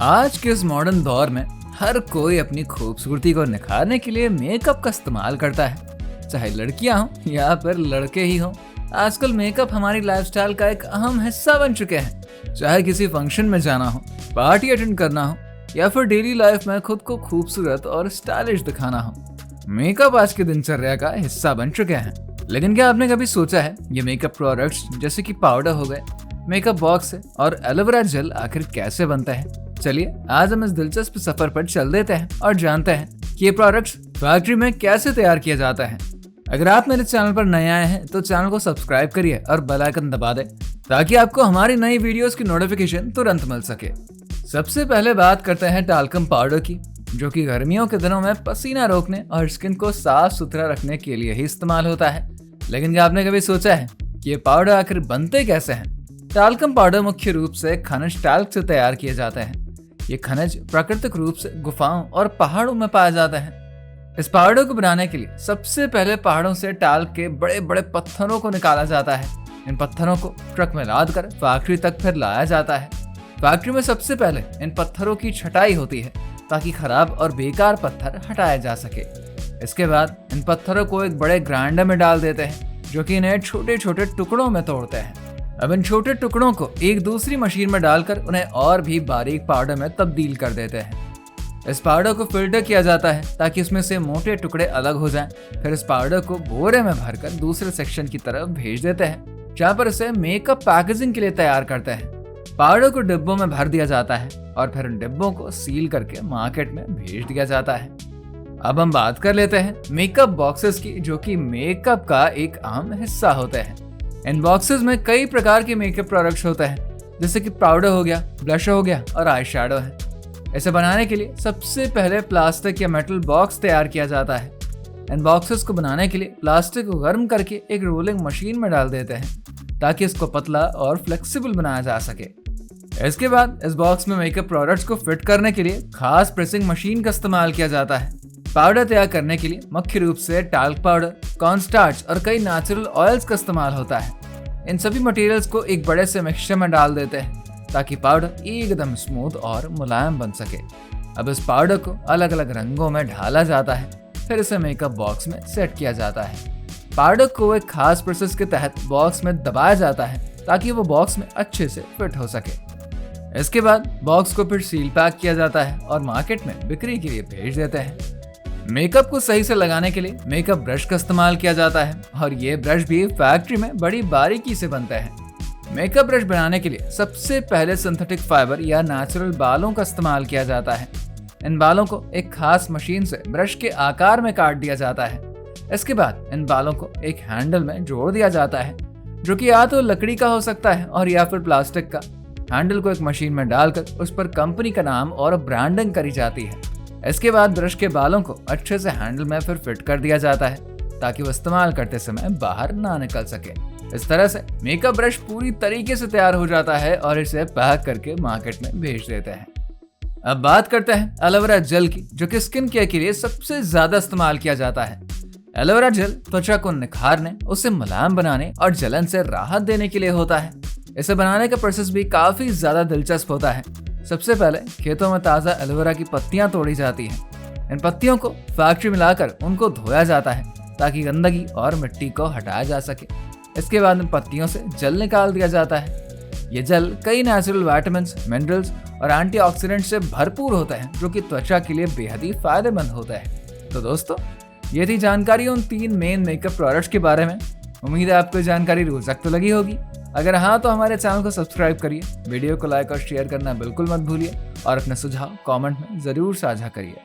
आज के इस मॉडर्न दौर में हर कोई अपनी खूबसूरती को निखारने के लिए मेकअप का इस्तेमाल करता है, चाहे लड़कियां हों या फिर लड़के ही हों। आजकल मेकअप हमारी लाइफस्टाइल का एक अहम हिस्सा बन चुके हैं। चाहे किसी फंक्शन में जाना हो, पार्टी अटेंड करना हो या फिर डेली लाइफ में खुद को खूबसूरत और स्टाइलिश दिखाना हो, मेकअप आज की दिनचर्या का हिस्सा बन चुके हैं। लेकिन क्या आपने कभी सोचा है ये मेकअप प्रोडक्ट्स जैसे कि पाउडर हो गए, मेकअप बॉक्स और एलोवेरा जेल आखिर कैसे बनता है? चलिए आज हम इस दिलचस्प सफर पर चल देते हैं और जानते हैं कि ये प्रोडक्ट्स फैक्ट्री में कैसे तैयार किया जाता है। अगर आप मेरे चैनल पर नए आए हैं तो चैनल को सब्सक्राइब करिए और बेल आइकन दबा दें ताकि आपको हमारी नई वीडियोस की नोटिफिकेशन तुरंत मिल सके। सबसे पहले बात करते हैं टाल्कम पाउडर की, जो कि गर्मियों के दिनों में पसीना रोकने और स्किन को साफ सुथरा रखने के लिए ही इस्तेमाल होता है। लेकिन क्या आपने कभी सोचा है कि ये पाउडर आखिर बनते कैसे हैं? टाल्कम पाउडर मुख्य रूप से खनिज टाल्क से तैयार किए जाते हैं। ये खनिज प्राकृतिक रूप से गुफाओं और पहाड़ों में पाया जाता है। इस पाउडर को बनाने के लिए सबसे पहले पहाड़ों से टाल्क के बड़े बड़े पत्थरों को निकाला जाता है। इन पत्थरों को ट्रक में लाद कर फैक्ट्री तक फिर लाया जाता है। फैक्ट्री में सबसे पहले इन पत्थरों की छटाई होती है ताकि खराब और बेकार पत्थर हटाया जा सके। इसके बाद इन पत्थरों को एक बड़े ग्राइंडर में डाल देते हैं, जो कि इन्हें छोटे छोटे टुकड़ों में तोड़ते हैं। अब इन छोटे टुकड़ों को एक दूसरी मशीन में डालकर उन्हें और भी बारीक पाउडर में तब्दील कर देते हैं। इस पाउडर को फिल्टर किया जाता है ताकि इसमें से मोटे टुकड़े अलग हो जाएं। फिर इस पाउडर को बोरे में भरकर दूसरे सेक्शन की तरफ भेज देते हैं, जहाँ पर इसे मेकअप पैकेजिंग के लिए तैयार करते हैं। पाउडर को डिब्बों में भर दिया जाता है और फिर इन डिब्बों को सील करके मार्केट में भेज दिया जाता है। अब हम बात कर लेते हैं मेकअप बॉक्सेस की, जो कि मेकअप का एक अहम हिस्सा होते हैं। इन बॉक्सेस में कई प्रकार के मेकअप प्रोडक्ट्स होते हैं, जैसे कि पाउडर हो गया, ब्लश हो गया और आई शैडो है। इसे बनाने के लिए सबसे पहले प्लास्टिक या मेटल बॉक्स तैयार किया जाता है। इन बॉक्सेस को बनाने के लिए प्लास्टिक को गर्म करके एक रोलिंग मशीन में डाल देते हैं ताकि इसको पतला और फ्लेक्सिबल बनाया जा सके। इसके बाद इस बॉक्स में मेकअप प्रोडक्ट्स को फिट करने के लिए खास प्रेसिंग मशीन का इस्तेमाल किया जाता है। पाउडर तैयार करने के लिए मुख्य रूप से टाल्क पाउडर, कॉर्नस्टार्च और कई नेचुरल ऑयल्स का इस्तेमाल होता है। इन सभी मटेरियल्स को एक बड़े से मिक्सचर में डाल देते हैं ताकि पाउडर एकदम स्मूथ और मुलायम बन सके। अब इस पाउडर को अलग अलग रंगों में ढाला जाता है, फिर इसे मेकअप बॉक्स में सेट किया जाता है। पाउडर को एक खास प्रोसेस के तहत बॉक्स में दबाया जाता है ताकि वो बॉक्स में अच्छे से फिट हो सके। इसके बाद बॉक्स को फिर सील पैक किया जाता है और मार्केट में बिक्री के लिए भेज देते हैं। मेकअप को सही से लगाने के लिए मेकअप ब्रश का इस्तेमाल किया जाता है और ये ब्रश भी फैक्ट्री में बड़ी बारीकी से बनते हैं। मेकअप ब्रश बनाने के लिए सबसे पहले सिंथेटिक फाइबर या नेचुरल बालों का इस्तेमाल किया जाता है। इन बालों को एक खास मशीन से ब्रश के आकार में काट दिया जाता है। इसके बाद इन बालों को एक हैंडल में जोड़ दिया जाता है, जो कि या तो लकड़ी का हो सकता है और या फिर प्लास्टिक का। हैंडल को एक मशीन में डालकर उस पर कंपनी का नाम और ब्रांडिंग करी जाती है। इसके बाद ब्रश के बालों को अच्छे से हैंडल में फिर फिट कर दिया जाता है ताकि वो इस्तेमाल करते समय बाहर ना निकल सके। इस तरह से मेकअप ब्रश पूरी तरीके से तैयार हो जाता है और इसे पैक करके मार्केट में भेज देते हैं। अब बात करते हैं एलोवेरा जेल की, जो कि स्किन केयर के लिए सबसे ज्यादा इस्तेमाल किया जाता है। एलोवेरा जेल त्वचा को निखारने, उसे मुलायम बनाने और जलन से राहत देने के लिए होता है। इसे बनाने का प्रोसेस भी काफी ज्यादा दिलचस्प होता है। सबसे पहले खेतों में ताज़ा एलोवेरा की पत्तियां तोड़ी जाती हैं। इन पत्तियों को फैक्ट्री में लाकर उनको धोया जाता है ताकि गंदगी और मिट्टी को हटाया जा सके। इसके बाद इन पत्तियों से जल निकाल दिया जाता है। ये जल कई नेचुरल विटामिन्स, मिनरल्स और एंटीऑक्सीडेंट से भरपूर होता है, जो कि त्वचा के लिए बेहद ही फायदेमंद होता है। तो दोस्तों, ये थी जानकारी उन 3 मेन मेकअप प्रोडक्ट्स के बारे में। उम्मीद है आपको जानकारी रोचक तो लगी होगी। अगर हाँ तो हमारे चैनल को सब्सक्राइब करिए, वीडियो को लाइक और शेयर करना बिल्कुल मत भूलिए और अपने सुझाव कमेंट में जरूर साझा करिए।